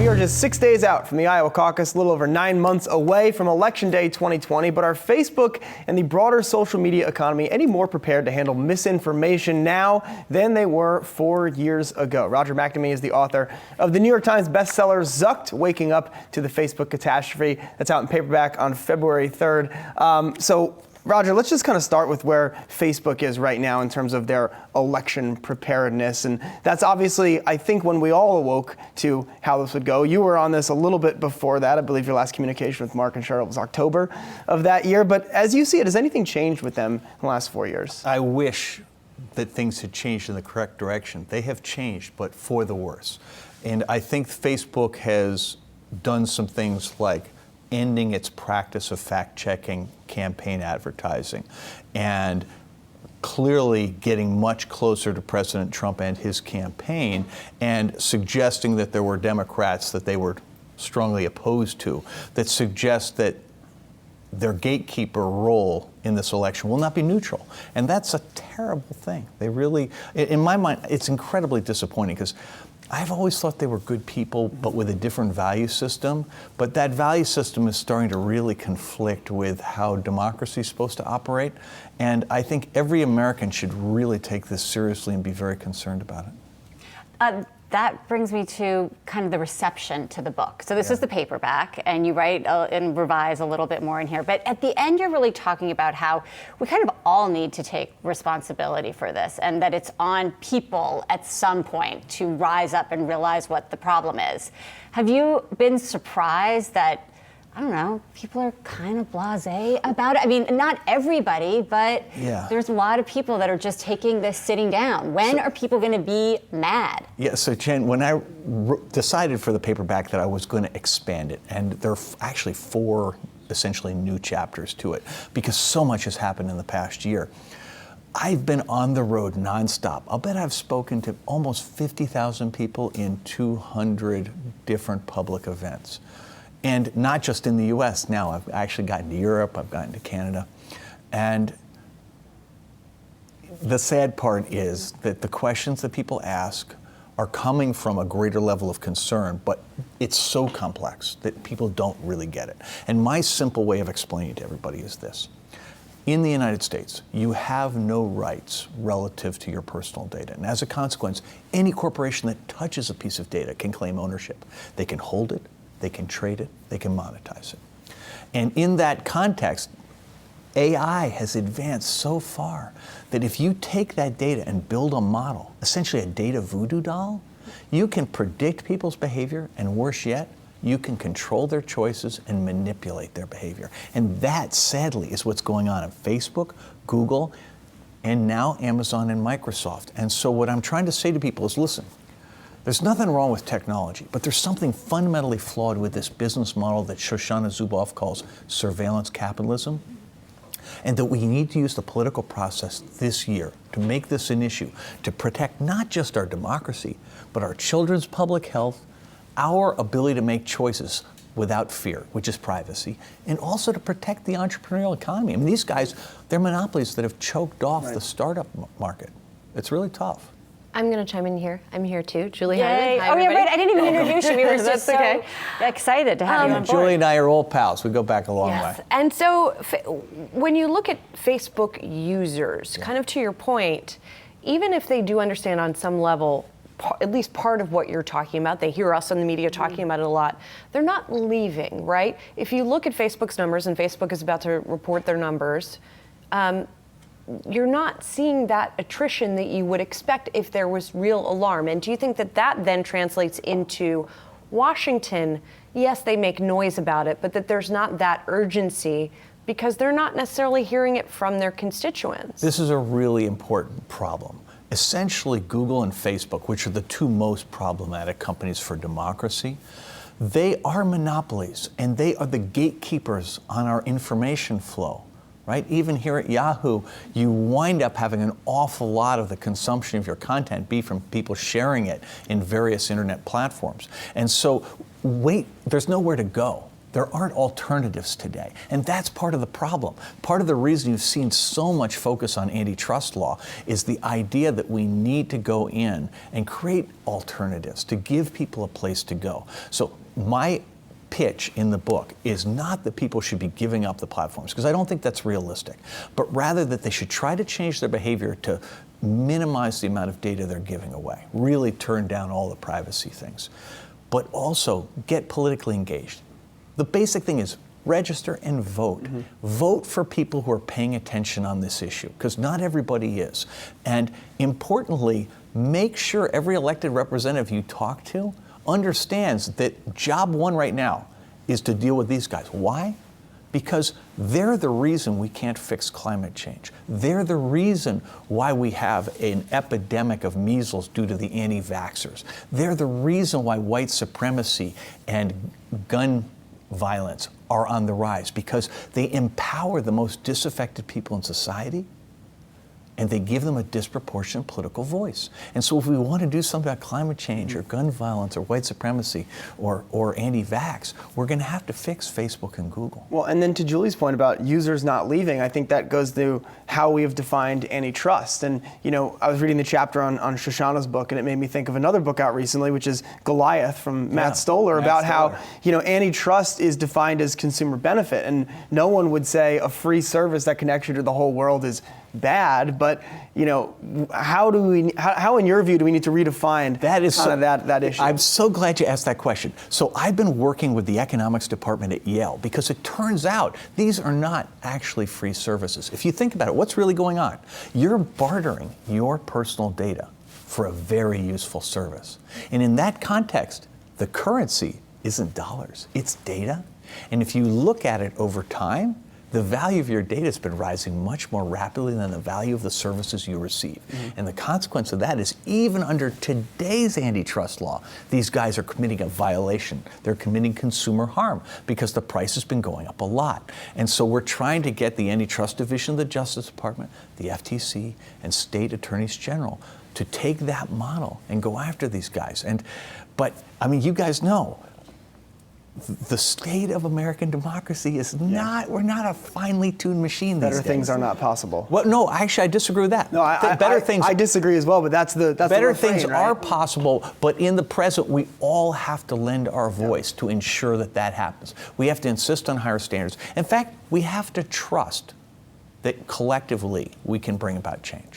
We are just 6 days out from the Iowa caucus, a little over 9 months away from Election Day 2020, but are Facebook and the broader social media economy any more prepared to handle misinformation now than they were 4 years ago? Roger McNamee is the author of the New York Times bestseller Zucked, Waking Up to the Facebook Catastrophe. That's out in paperback on February 3rd. So Roger, let's just kind of start with where Facebook is right now in terms of their election preparedness. And that's obviously, I think, when we all awoke to how this would go. You were on this a little bit before that. I believe your last communication with Mark and Cheryl was October of that year. But as you see it, has anything changed with them in the last 4 years? I wish that things had changed in the correct direction. They have changed, but for the worse. And I think Facebook has done some things like ending its practice of fact-checking campaign advertising and clearly getting much closer to President Trump and his campaign and suggesting that there were Democrats that they were strongly opposed to that suggest that their gatekeeper role in this election will not be neutral. And that's a terrible thing. They really, in my mind, it's incredibly disappointing because I've always thought they were good people, but with a different value system. But that value system is starting to really conflict with how democracy is supposed to operate. And I think every American should really take this seriously and be very concerned about it. That brings me to kind of the reception to the book. So this is the paperback, and you write and revise a little bit more in here. But at the end, you're really talking about how we kind of all need to take responsibility for this, and that it's on people at some point to rise up and realize what the problem is. Have you been surprised that, I don't know, people are kind of blasé about it? I mean, not everybody, but there's a lot of people that are just taking this sitting down. When are people going to be mad? Yeah, so Jen, when I decided for the paperback that I was going to expand it, and there are actually 4 essentially new chapters to it, because so much has happened in the past year. I've been on the road nonstop. I'll bet I've spoken to almost 50,000 people in 200 different public events. And not just in the US now. I've actually gotten to Europe, I've gotten to Canada. And the sad part is that the questions that people ask are coming from a greater level of concern, but it's so complex that people don't really get it. And my simple way of explaining to everybody is this. In the United States, you have no rights relative to your personal data. And as a consequence, any corporation that touches a piece of data can claim ownership. They can hold it, they can trade it, they can monetize it. And in that context, AI has advanced so far that if you take that data and build a model, essentially a data voodoo doll, you can predict people's behavior, and worse yet, you can control their choices and manipulate their behavior. And that, sadly, is what's going on at Facebook, Google, and now Amazon and Microsoft. And so what I'm trying to say to people is, listen, there's nothing wrong with technology, but there's something fundamentally flawed with this business model that Shoshana Zuboff calls surveillance capitalism, and that we need to use the political process this year to make this an issue, to protect not just our democracy, but our children's public health, our ability to make choices without fear, which is privacy, and also to protect the entrepreneurial economy. I mean, these guys, they're monopolies that have choked off the startup market. It's really tough. I'm going to chime in here. I'm here too. Julie Yay. Hyman. Hi, oh, everybody. yeah, right. I didn't even introduce you. We were just okay. so excited to have you on board. Julie and I are old pals. We go back a long Yes. way. And so when you look at Facebook users, kind of to your point, even if they do understand on some level at least part of what you're talking about, they hear us in the media talking about it a lot, they're not leaving, right? If you look at Facebook's numbers, and Facebook is about to report their numbers, you're not seeing that attrition that you would expect if there was real alarm. And do you think that that then translates into Washington? Yes, they make noise about it, but that there's not that urgency because they're not necessarily hearing it from their constituents. This is a really important problem. Essentially, Google and Facebook, which are the 2 most problematic companies for democracy, they are monopolies, and they are the gatekeepers on our information flow. Right? Even here at Yahoo, you wind up having an awful lot of the consumption of your content be from people sharing it in various internet platforms. And so, there's nowhere to go. There aren't alternatives today. And that's part of the problem. Part of the reason you've seen so much focus on antitrust law is the idea that we need to go in and create alternatives to give people a place to go. So my pitch in the book is not that people should be giving up the platforms, because I don't think that's realistic, but rather that they should try to change their behavior to minimize the amount of data they're giving away, really turn down all the privacy things, but also get politically engaged. The basic thing is register and vote. Vote for people who are paying attention on this issue, because not everybody is. And importantly, make sure every elected representative you talk to understands that job one right now is to deal with these guys. Why? Because they're the reason we can't fix climate change. They're the reason why we have an epidemic of measles due to the anti-vaxxers. They're the reason why white supremacy and gun violence are on the rise, because they empower the most disaffected people in society and they give them a disproportionate political voice. And so if we want to do something about climate change or gun violence or white supremacy or anti-vax, we're going to have to fix Facebook and Google. Well, and then to Julie's point about users not leaving, I think that goes to how we have defined antitrust. And, you know, I was reading the chapter on Shoshana's book, and it made me think of another book out recently, which is Goliath from Matt Stoller, about how, you know, antitrust is defined as consumer benefit. And no one would say a free service that connects you to the whole world is bad, but you know, how in your view do we need to redefine that issue? I'm so glad you asked that question. So I've been working with the economics department at Yale, because it turns out these are not actually free services. If you think about it, what's really going on? You're bartering your personal data for a very useful service. And in that context, the currency isn't dollars, it's data. And if you look at it over time, the value of your data has been rising much more rapidly than the value of the services you receive. And the consequence of that is, even under today's antitrust law, these guys are committing a violation. They're committing consumer harm because the price has been going up a lot. And so we're trying to get the antitrust division of the Justice Department, the FTC, and state attorneys general to take that model and go after these guys. But I mean, you guys know, the state of American democracy is not, we're not a finely tuned machine these days. Better things are not possible. Well, no, actually, I disagree with that. No, I disagree as well, but that's the better refrain, things right? are possible, but in the present, we all have to lend our voice to ensure that that happens. We have to insist on higher standards. In fact, we have to trust that collectively we can bring about change.